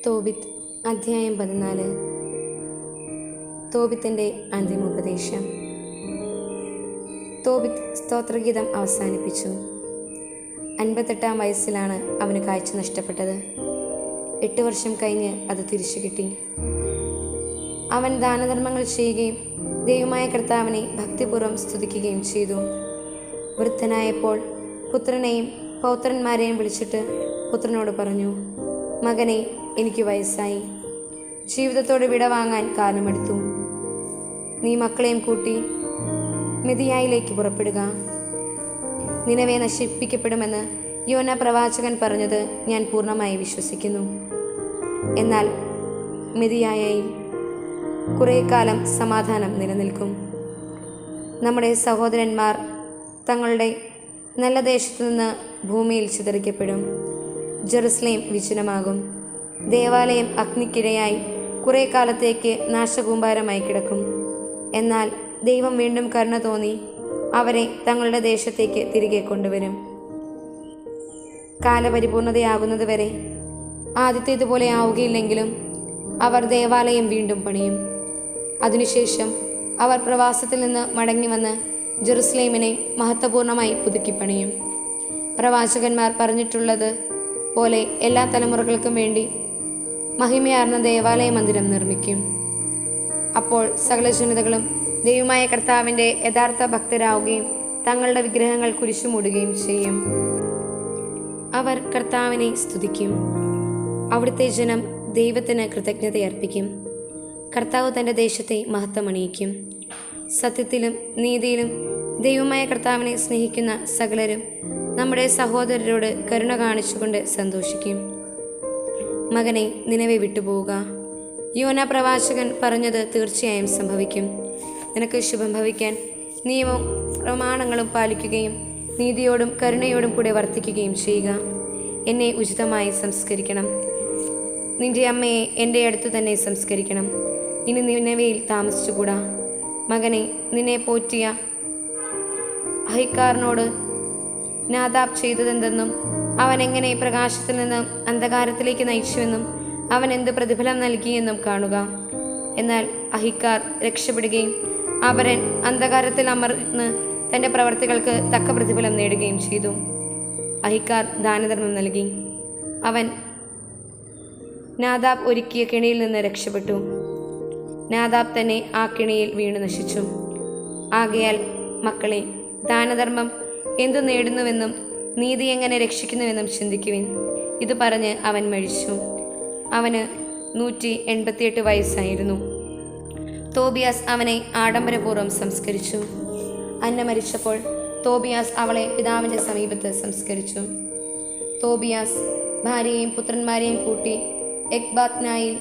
തോബിത്ത് അധ്യായം 14. തോബിത്തിൻ്റെ അന്തിമോപദേശം. തോബിത്ത് സ്തോത്രഗീതം അവസാനിപ്പിച്ചു. 58-ാം വയസ്സിലാണ് അവന് കാഴ്ച നഷ്ടപ്പെട്ടത്. 8 വർഷം കഴിഞ്ഞ് അത് തിരിച്ചു കിട്ടി. അവൻ ദാനധർമ്മങ്ങൾ ചെയ്യുകയും ദൈവമായ കർത്താവിനെ ഭക്തിപൂർവ്വം സ്തുതിക്കുകയും ചെയ്തു. വൃദ്ധനായപ്പോൾ പുത്രനെയും പൗത്രന്മാരെയും വിളിച്ചിട്ട് പുത്രനോട് പറഞ്ഞു, മകനെ, എനിക്ക് വയസ്സായി, ജീവിതത്തോട് വിട വാങ്ങാൻ കാലമെടുത്തു. നീ മക്കളെയും കൂട്ടി മിതിയായിലേക്ക് പുറപ്പെടുക. നിനവെ നശിപ്പിക്കപ്പെടുമെന്ന് യോന പ്രവാചകൻ പറഞ്ഞത് ഞാൻ പൂർണ്ണമായി വിശ്വസിക്കുന്നു. എന്നാൽ മിതിയായയിൽ കുറേ കാലം സമാധാനം നിലനിൽക്കും. നമ്മുടെ സഹോദരന്മാർ തങ്ങളുടെ നല്ല ദേശത്തു നിന്ന് ഭൂമിയിൽ ചിതറിക്കപ്പെടും. ജെറുസലേം വിജനമാകും. ദേവാലയം അഗ്നിക്കിരയായി കുറേ കാലത്തേക്ക് നാശകൂമ്പാരമായി കിടക്കും. എന്നാൽ ദൈവം വീണ്ടും കരുണ തോന്നി അവരെ തങ്ങളുടെ ദേശത്തേക്ക് തിരികെ കൊണ്ടുവരും. കാലപരിപൂർണതയാകുന്നത് വരെ ആദ്യത്തേതുപോലെ ആവുകയില്ലെങ്കിലും അവർ ദേവാലയം വീണ്ടും പണിയും. അതിനുശേഷം അവർ പ്രവാസത്തിൽ നിന്ന് മടങ്ങി വന്ന് ജെറുസലേമിനെ മഹത്വപൂർണമായി പുതുക്കിപ്പണിയും. പ്രവാചകന്മാർ പറഞ്ഞിട്ടുള്ളത് പോലെ എല്ലാ തലമുറകൾക്കും വേണ്ടി മഹിമയാർന്ന ദേവാലയ മന്ദിരം നിർമ്മിക്കും. അപ്പോൾ സകല ജനതകളും ദൈവമായ കർത്താവിൻ്റെ യഥാർത്ഥ ഭക്തരാവുകയും തങ്ങളുടെ വിഗ്രഹങ്ങൾ കുരിശു മൂടുകയും ചെയ്യും. അവർ കർത്താവിനെ സ്തുതിക്കും. അവിടുത്തെ ജനം ദൈവത്തിന് കൃതജ്ഞതയർപ്പിക്കും. കർത്താവ് തൻ്റെ ദേശത്തെ മഹത്വമണിയിക്കും. സത്യത്തിലും നീതിയിലും ദൈവമായ കർത്താവിനെ സ്നേഹിക്കുന്ന സകലരും നമ്മുടെ സഹോദരരോട് കരുണ കാണിച്ചുകൊണ്ട് സന്തോഷിക്കും. മകനെ, നിനവെ വിട്ടുപോവുക. യോന പ്രവാചകൻ പറഞ്ഞത് തീർച്ചയായും സംഭവിക്കും. നിനക്ക് ശുഭം ഭവിക്കാൻ നിയമവും പ്രമാണങ്ങളും പാലിക്കുകയും നീതിയോടും കരുണയോടും കൂടെ വർത്തിക്കുകയും ചെയ്യുക. എന്നെ ഉചിതമായി സംസ്കരിക്കണം. നിന്റെ അമ്മയെ എൻ്റെ അടുത്ത് തന്നെ സംസ്കരിക്കണം. ഇനി നിനവയിൽ താമസിച്ചുകൂടാ. മകനെ, നിന്നെ പോറ്റിയ അഹിക്കാറിനോട് നാദാബ് ചെയ്തതെന്തെന്നും അവൻ എങ്ങനെ പ്രകാശത്തിൽ നിന്ന് അന്ധകാരത്തിലേക്ക് നയിച്ചുവെന്നും അവൻ എന്ത് പ്രതിഫലം നൽകിയെന്നും കാണുക. എന്നാൽ അഹിക്കാർ രക്ഷപ്പെടുകയും അപരൻ അന്ധകാരത്തിൽ അമർന്ന് തൻ്റെ പ്രവർത്തികൾക്ക് തക്ക പ്രതിഫലം നേടുകയും ചെയ്തു. അഹിക്കാർ ദാനധർമ്മം നൽകി. അവൻ നാദാബ് ഒരുക്കിയ കെണിയിൽ നിന്ന് രക്ഷപ്പെട്ടു. നാദാബ് തന്നെ ആ കെണിയിൽ വീണു നശിച്ചു. ആകയാൽ മക്കളെ, ദാനധർമ്മം എന്തു നേടുന്നുവെന്നും നീതി എങ്ങനെ രക്ഷിക്കുന്നുവെന്നും ചിന്തിക്കുവിൻ. ഇത് പറഞ്ഞ് അവൻ മരിച്ചു. അവന് 188 വയസ്സായിരുന്നു. തോബിയാസ് അവനെ ആഡംബരപൂർവ്വം സംസ്കരിച്ചു. അന്ന മരിച്ചപ്പോൾ തോബിയാസ് അവളെ പിതാവിൻ്റെ സമീപത്ത് സംസ്കരിച്ചു. തോബിയാസ് ഭാര്യയെയും പുത്രന്മാരെയും കൂട്ടി എക്ബാത്നായിൽ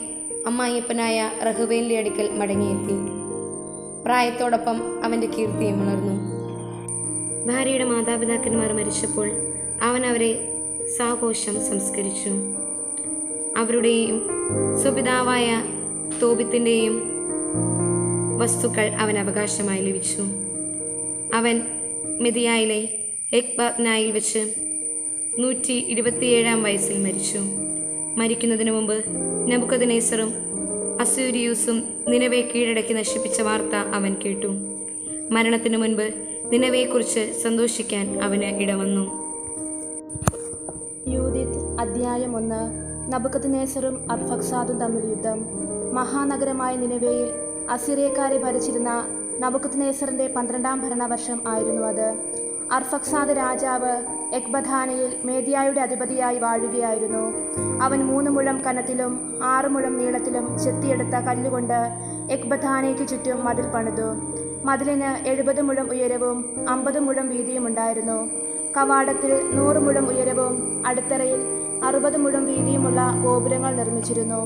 അമ്മായിയപ്പനായ റഹുവേലിൻ്റെ അടുക്കൽ മടങ്ങിയെത്തി. പ്രായത്തോടൊപ്പം അവൻ്റെ കീർത്തിയും വളർന്നു. ഭാര്യയുടെ മാതാപിതാക്കന്മാർ മരിച്ചപ്പോൾ അവൻ അവരെ സാഘോഷം സംസ്കരിച്ചു. അവരുടെയും സ്വപിതാവായ തോബിത്തിൻ്റെയും വസ്തുക്കൾ അവൻ അവകാശമായി ലഭിച്ചു. അവൻ മിതിയായിലെ എക്ബാത്നായിൽ വെച്ച് 127-ാം വയസ്സിൽ മരിച്ചു. മരിക്കുന്നതിന് മുമ്പ് നെബൂഖദ്നേസറും അസ്സൂരിയൂസും നിനവെ കീഴടക്കി നശിപ്പിച്ച വാർത്ത അവൻ കേട്ടു. മരണത്തിനു മുൻപ് നിനവയെക്കുറിച്ച് സന്തോഷിക്കാൻ അവന് ഇടവന്നു. യൂദിത്ത് അധ്യായം 1. നബൂഖദ്നേസറും അർഫക്സാദും തമ്മിൽ യുദ്ധം. മഹാനഗരമായ നിനവയിൽ അസിറിയക്കാരെ ഭരിച്ചിരുന്ന നബൂഖദ്നേസറിൻ്റെ 12-ാം ഭരണവർഷം ആയിരുന്നു അത്. അർഫക്സാദ് രാജാവ് എക്ബഥാനയിൽ മേദ്യായുടെ അധിപതിയായി വാഴുകയായിരുന്നു. അവൻ 3 മുഴം കനത്തിലും 6 മുഴം നീളത്തിലും ചെത്തിയെടുത്ത കല്ലുകൊണ്ട് എക്ബഥാനയ്ക്ക് ചുറ്റും മതിൽ പണിതു. മതിലിന് 70 മുഴം ഉയരവും 50 മുഴം വീതിയും ഉണ്ടായിരുന്നു. കവാടത്തിൽ 100 മുഴം ഉയരവും അടിത്തറയിൽ 60 മുഴം വീതിയുമുള്ള ഗോപുരങ്ങൾ നിർമ്മിച്ചിരുന്നു.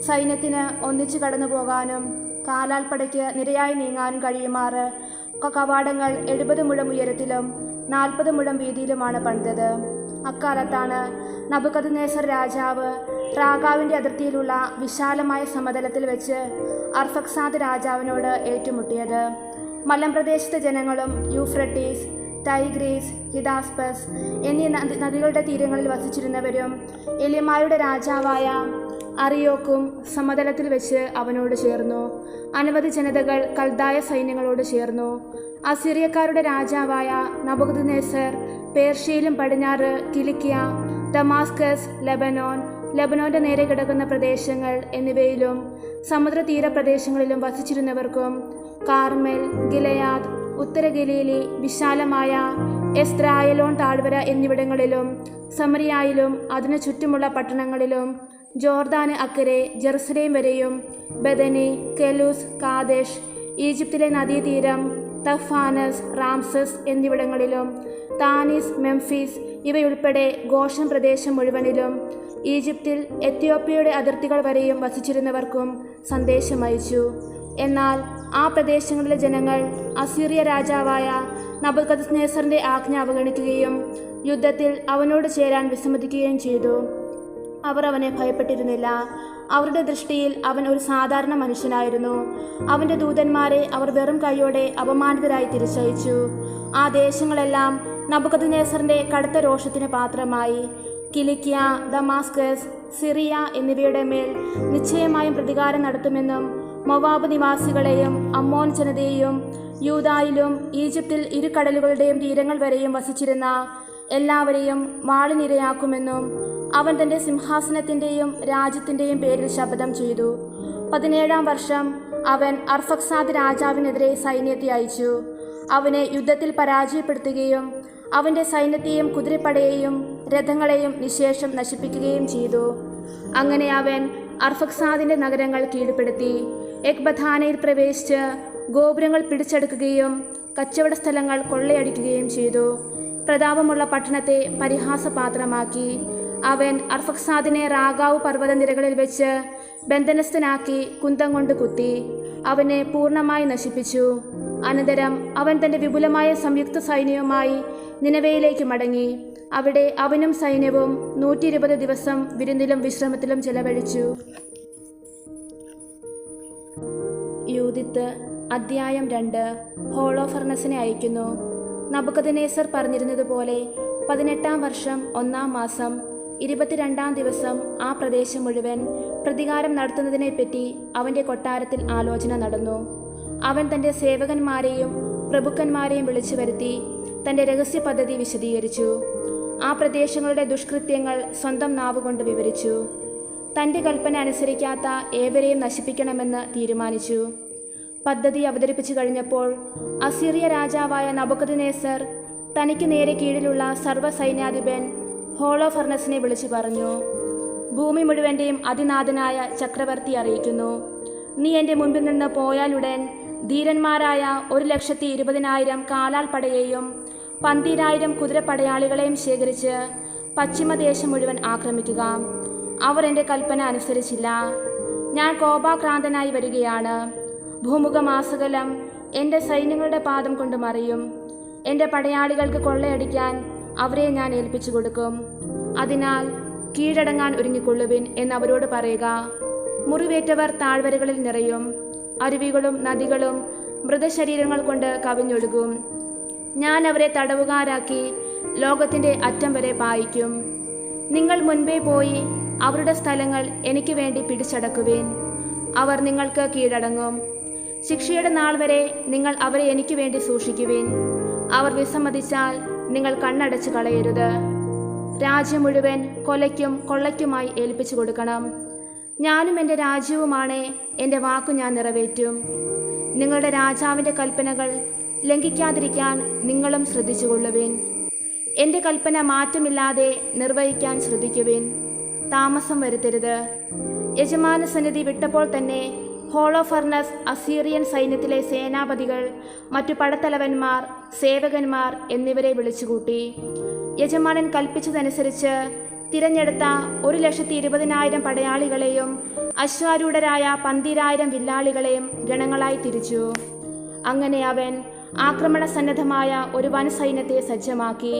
സൈന്യത്തിന് ഒന്നിച്ചു കടന്നു പോകാനും കാലാൽപ്പടയ്ക്ക് നിരയായി നീങ്ങാനും കഴിയുമാറ് കവാടങ്ങൾ 70 മുഴം ഉയരത്തിലും 40 മുഴം വീതിയിലുമാണ് പണിതത്. അക്കാലത്താണ് നബൂഖദ്നേസർ രാജാവ് റാഗാവിൻ്റെ അതിർത്തിയിലുള്ള വിശാലമായ സമതലത്തിൽ വെച്ച് അർഫക്സാദ് രാജാവിനോട് ഏറ്റുമുട്ടിയത്. മലമ്പ്രദേശത്തെ ജനങ്ങളും യൂഫ്രട്ടീസ്, ടൈഗ്രീസ്, ഹിദാസ്പസ് എന്നീ നദികളുടെ തീരങ്ങളിൽ വസിച്ചിരുന്നവരും എലിമായുടെ രാജാവായ അറിയോക്കും സമതലത്തിൽ വെച്ച് അവനോട് ചേർന്നു. അനവധി ജനതകൾ കൽദായ സൈന്യങ്ങളോട് ചേർന്നു. അസീറിയക്കാരുടെ രാജാവായ നബൂഖദ്നേസർ പേർഷ്യയിലും പടിഞ്ഞാറ് കിലിക്കിയ, ദമാസ്കസ്, ലെബനോന്റെ നേരെ കിടക്കുന്ന പ്രദേശങ്ങൾ എന്നിവയിലും സമുദ്രതീര പ്രദേശങ്ങളിലും വസിച്ചിരുന്നവർക്കും കാർമൽ, ഗിലയാദ്, ഉത്തര ഗലീലി, വിശാലമായ എസ്രായേലോൺ താഴ്വര എന്നിവിടങ്ങളിലും സമറിയായിലും അതിനു ചുറ്റുമുള്ള പട്ടണങ്ങളിലും ജോർദാന് അക്കരെ ജെറുസലേം വരെയും ബദനി, കെലൂസ്, കാദേശ്, ഈജിപ്തിലെ നദീതീരം, തഫാനസ്, റാംസസ് എന്നിവിടങ്ങളിലും താനീസ്, മെംഫീസ് ഇവയുൾപ്പെടെ ഗോഷൻ പ്രദേശം മുഴുവനിലും ഈജിപ്തിൽ എത്യോപ്യയുടെ അതിർത്തികൾ വരെയും വസിച്ചിരുന്നവർക്കും സന്ദേശമയച്ചു. എന്നാൽ ആ പ്രദേശങ്ങളിലെ ജനങ്ങൾ അസീറിയ രാജാവായ നബൂഖദ്നേസറിന്റെ ആജ്ഞ അവഗണിക്കുകയും യുദ്ധത്തിൽ അവനോട് ചേരാൻ വിസമ്മതിക്കുകയും ചെയ്തു. അവർ അവനെ ഭയപ്പെട്ടിരുന്നില്ല. അവരുടെ ദൃഷ്ടിയിൽ അവൻ ഒരു സാധാരണ മനുഷ്യനായിരുന്നു. അവൻ്റെ ദൂതന്മാരെ അവർ വെറും കൈയോടെ അപമാനിതരായി തിരിച്ചയച്ചു. ആ ദേശങ്ങളെല്ലാം നബൂഖദ്നേസറിന്റെ കടുത്ത രോഷത്തിന് പാത്രമായി. കിലിക്കിയ, ദമാസ്കസ്, സിറിയ എന്നിവയുടെ മേൽ നിശ്ചയമായും പ്രതികാരം നടത്തുമെന്നും മൊവാബ് നിവാസികളെയും അമ്മോൻ ജനതയെയും യൂദായിലും ഈജിപ്തിൽ ഇരു കടലുകളുടെയും തീരങ്ങൾ വരെയും വസിച്ചിരുന്ന എല്ലാവരെയും വാളിനിരയാക്കുമെന്നും അവൻ തൻ്റെ സിംഹാസനത്തിൻ്റെയും രാജ്യത്തിൻ്റെയും പേരിൽ ശപഥം ചെയ്തു. 17-ാം വർഷം അവൻ അർഫക്സാദ് രാജാവിനെതിരെ സൈന്യത്തെ അയച്ചു. അവനെ യുദ്ധത്തിൽ പരാജയപ്പെടുത്തുകയും അവൻ്റെ സൈന്യത്തെയും കുതിരപ്പടയെയും രഥങ്ങളെയും നിശേഷം നശിപ്പിക്കുകയും ചെയ്തു. അങ്ങനെ അവൻ അർഫക്സാദിൻ്റെ നഗരങ്ങൾ കീഴ്പ്പെടുത്തി. എക്ബഥാനയിൽ പ്രവേശിച്ച് ഗോപുരങ്ങൾ പിടിച്ചെടുക്കുകയും കച്ചവട സ്ഥലങ്ങൾ കൊള്ളയടിക്കുകയും ചെയ്തു. പ്രതാപമുള്ള പട്ടണത്തെ പരിഹാസപാത്രമാക്കി. അവൻ അർഫക്സാദിനെ റാഗാവ് പർവ്വതനിരകളിൽ വെച്ച് ബന്ധനസ്ഥനാക്കി കുന്തം കൊണ്ട് കുത്തി അവനെ പൂർണ്ണമായി നശിപ്പിച്ചു. അനന്തരം അവൻ തൻ്റെ വിപുലമായ സംയുക്ത സൈന്യവുമായി നിനവയിലേക്ക് മടങ്ങി. അവിടെ അവനും സൈന്യവും 120 ദിവസം വിരുന്നിലും വിശ്രമത്തിലും ചെലവഴിച്ചു. യൂദിത്ത് അധ്യായം 2. ഹോളോഫർണസിനെ അയക്കുന്നു. നബൂഖദ്നേസർ പറഞ്ഞിരുന്നതുപോലെ 18-ാം വർഷം 1-ാം മാസം 22-ാം ദിവസം ആ പ്രദേശം മുഴുവൻ പ്രതികാരം നടത്തുന്നതിനെപ്പറ്റി അവൻ്റെ കൊട്ടാരത്തിൽ ആലോചന നടന്നു. അവൻ തൻ്റെ സേവകന്മാരെയും പ്രഭുക്കന്മാരെയും വിളിച്ചു വരുത്തി തൻ്റെ രഹസ്യ പദ്ധതി വിശദീകരിച്ചു. ആ പ്രദേശങ്ങളുടെ ദുഷ്കൃത്യങ്ങൾ സ്വന്തം നാവുകൊണ്ട് വിവരിച്ചു. തൻ്റെ കൽപ്പന അനുസരിക്കാത്ത ഏവരെയും നശിപ്പിക്കണമെന്ന് തീരുമാനിച്ചു. പദ്ധതി അവതരിപ്പിച്ചു കഴിഞ്ഞപ്പോൾ അസീറിയ രാജാവായ നബൂഖദ്നേസർ തനിക്ക് നേരെ കീഴിലുള്ള സർവ്വസൈന്യാധിപൻ ഹോളോഫർണസിനെ വിളിച്ചു പറഞ്ഞു: ഭൂമി മുഴുവൻ്റെയും അതിനാഥനായ ചക്രവർത്തി അറിയിക്കുന്നു, നീ എൻ്റെ മുമ്പിൽ നിന്ന് പോയാലുടൻ ധീരന്മാരായ 1,20,000 കാലാൾ പടയെയും 12,000 കുതിരപ്പടയാളികളെയും ശേഖരിച്ച് പശ്ചിമദേശം മുഴുവൻ ആക്രമിക്കുക. അവർ എൻ്റെ കൽപ്പന അനുസരിച്ചില്ല. ഞാൻ കോപാക്രാന്തനായി വരികയാണ്. ഭൂമുഖമാസകലം എൻ്റെ സൈന്യങ്ങളുടെ പാദം കൊണ്ട് മറിയും. എൻ്റെ പടയാളികൾക്ക് കൊള്ളയടിക്കാൻ അവരെ ഞാൻ ഏൽപ്പിച്ചു കൊടുക്കും. അതിനാൽ കീഴടങ്ങാൻ ഒരുങ്ങിക്കൊള്ളുവിൻ എന്നവരോട് പറയുക. മുറിവേറ്റവർ താഴ്വരകളിൽ നിറയും. അരുവികളും നദികളും മൃതശരീരങ്ങൾ കൊണ്ട് കവിഞ്ഞൊഴുകും. ഞാൻ അവരെ തടവുകാരാക്കി ലോകത്തിൻ്റെ അറ്റം വരെ പായിക്കും. നിങ്ങൾ മുൻപേ പോയി അവരുടെ സ്ഥലങ്ങൾ എനിക്ക് വേണ്ടി പിടിച്ചടക്കുവിൻ. അവർ നിങ്ങൾക്ക് കീഴടങ്ങും. ശിക്ഷയുടെ നാൾ വരെ നിങ്ങൾ അവരെ എനിക്ക് വേണ്ടി സൂക്ഷിക്കുവിൻ. അവർ വിസമ്മതിച്ചാൽ നിങ്ങൾ കണ്ണടച്ച് കളയരുത്. രാജ്യം മുഴുവൻ കൊലയ്ക്കും കൊള്ളയ്ക്കുമായി ഏൽപ്പിച്ചു കൊടുക്കണം. ഞാനും എൻ്റെ രാജ്യവുമാണ്, എൻ്റെ വാക്കു ഞാൻ നിറവേറ്റും. നിങ്ങളുടെ രാജാവിൻ്റെ കൽപ്പനകൾ ലംഘിക്കാതിരിക്കാൻ നിങ്ങളും ശ്രദ്ധിച്ചുകൊള്ളുവിൻ. എൻ്റെ കൽപ്പന മാറ്റമില്ലാതെ നിർവഹിക്കാൻ ശ്രദ്ധിക്കുവിൻ. താമസം വരുത്തരുത്. യജമാന സന്നിധി വിട്ടപ്പോൾ തന്നെ ഹോളോഫർണസ് അസീറിയൻ സൈന്യത്തിലെ സേനാപതികൾ, മറ്റു പടത്തലവന്മാർ, സേവകന്മാർ എന്നിവരെ വിളിച്ചുകൂട്ടി. യജമാനൻ കൽപ്പിച്ചതനുസരിച്ച് തിരഞ്ഞെടുത്ത 1,20,000 പടയാളികളെയും അശ്വാരൂഢരായ 12,000 വില്ലാളികളെയും ഗണങ്ങളായി തിരിച്ചു. അങ്ങനെ അവൻ ആക്രമണ സന്നദ്ധമായ ഒരു വൻ സൈന്യത്തെ സജ്ജമാക്കി.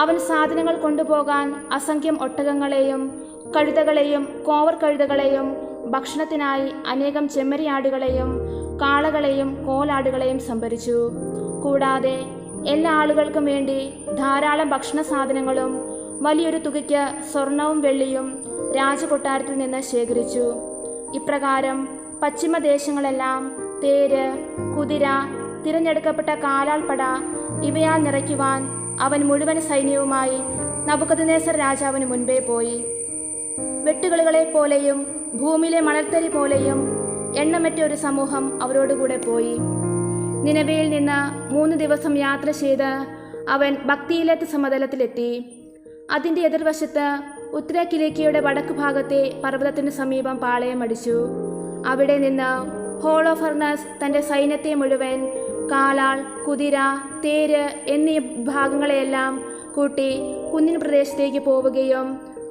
അവൻ സാധനങ്ങൾ കൊണ്ടുപോകാൻ അസംഖ്യം ഒട്ടകങ്ങളെയും കഴുതകളെയും കോവർ കഴുതകളെയും ഭക്ഷണത്തിനായി അനേകം ചെമ്മരിയാടുകളെയും കാളകളെയും കോലാടുകളെയും സംഭരിച്ചു. കൂടാതെ എല്ലാ ആളുകൾക്കും വേണ്ടി ധാരാളം ഭക്ഷണ സാധനങ്ങളും വലിയൊരു തുകയ്ക്ക് സ്വർണവും വെള്ളിയും രാജകൊട്ടാരത്തിൽ നിന്ന് ശേഖരിച്ചു. ഇപ്രകാരം പശ്ചിമദേശങ്ങളെല്ലാം തേര്, കുതിര, തിരഞ്ഞെടുക്കപ്പെട്ട കാലാൾപ്പട ഇവയാൽ നിറയ്ക്കുവാൻ അവൻ മുഴുവൻ സൈന്യവുമായി നബൂഖദ്നേസർ രാജാവിന് മുൻപേ പോയി. വെട്ടുകിളികളെ പോലെയും ഭൂമിയിലെ മണൽത്തരി പോലെയും എണ്ണമറ്റ ഒരു സമൂഹം അവരോടുകൂടെ പോയി. നിനവയിൽ നിന്ന് 3 ദിവസം യാത്ര ചെയ്ത് അവൻ ഭക്തിയിലെത്ത് സമതലത്തിലെത്തി. അതിൻ്റെ എതിർവശത്ത് ഉത്തരകിലേക്കയുടെ വടക്കു ഭാഗത്തെ പർവ്വതത്തിനു സമീപം പാളയമടിച്ചു. അവിടെ നിന്ന് ഹോളോഫർണസ് തൻ്റെ സൈന്യത്തെ മുഴുവൻ, കാലാൾ, കുതിര, തേര് എന്നീ ഭാഗങ്ങളെയെല്ലാം കൂട്ടി കുന്നിൻ പ്രദേശത്തേക്ക് പോവുകയും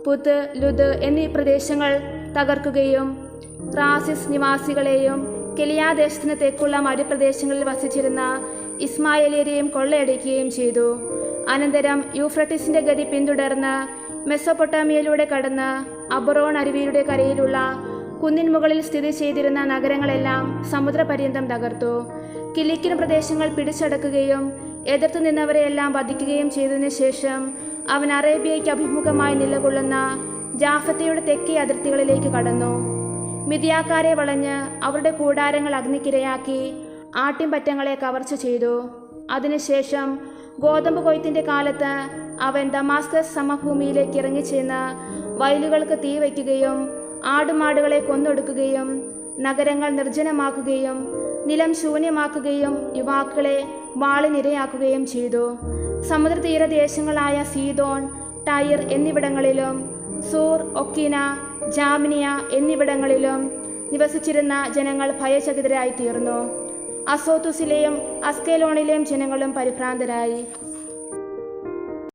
പുത്ത്, ലുദ് എന്നീ പ്രദേശങ്ങൾ തകർക്കുകയും റാസിസ് നിവാസികളെയും കെലിയാദേശത്തിന് തെക്കുള്ള മരുപ്രദേശങ്ങളിൽ വസിച്ചിരുന്ന ഇസ്മായേലിയരെയും കൊള്ളയടിക്കുകയും ചെയ്തു. അനന്തരം യൂഫ്രട്ടീസിന്റെ ഗതി പിന്തുടർന്ന് മെസ്സൊപ്പൊട്ടാമിയയിലൂടെ കടന്ന് അബറോൺ അരുവിയുടെ കരയിലുള്ള കുന്നിൻ മുകളിൽ സ്ഥിതി ചെയ്തിരുന്ന നഗരങ്ങളെല്ലാം സമുദ്രപര്യന്തം തകർത്തു. കിലിക്കിൻ പ്രദേശങ്ങൾ പിടിച്ചടക്കുകയും എതിർത്തു നിന്നവരെയെല്ലാം വധിക്കുകയും ചെയ്തതിനു ശേഷം അവൻ അറേബ്യയ്ക്ക് അഭിമുഖമായി നിലകൊള്ളുന്ന ജാഫത്തയുടെ തെക്കേ അതിർത്തികളിലേക്ക് കടന്നു. മിതിയാക്കാരെ വളഞ്ഞ് അവരുടെ കൂടാരങ്ങൾ അഗ്നിക്കിരയാക്കി ആട്ടിൻപറ്റങ്ങളെ കവർച്ച ചെയ്തു. അതിനുശേഷം ഗോതമ്പ് കൊയ്ത്തിന്റെ കാലത്ത് അവൻ ദമാസ്കസ് സമഭൂമിയിലേക്ക് ഇറങ്ങിച്ചെന്ന് വയലുകൾക്ക് തീ വയ്ക്കുകയും ആടുമാടുകളെ കൊന്നൊടുക്കുകയും നഗരങ്ങൾ നിർജ്ജനമാക്കുകയും നിലം ശൂന്യമാക്കുകയും യുവാക്കളെ വാളിനിരയാക്കുകയും ചെയ്തു. സമുദ്രതീരദേശങ്ങളായ സീദോൻ, ടൈർ എന്നിവിടങ്ങളിലും സൂർ, ഒക്കീന, ജാമിനിയ എന്നിവിടങ്ങളിലും നിവസിച്ചിരുന്ന ജനങ്ങൾ ഭയചകിതരായി തീർന്നു. അസോത്തുസിലെയും അസ്കേലോണിലെയും ജനങ്ങളും പരിഭ്രാന്തരായി.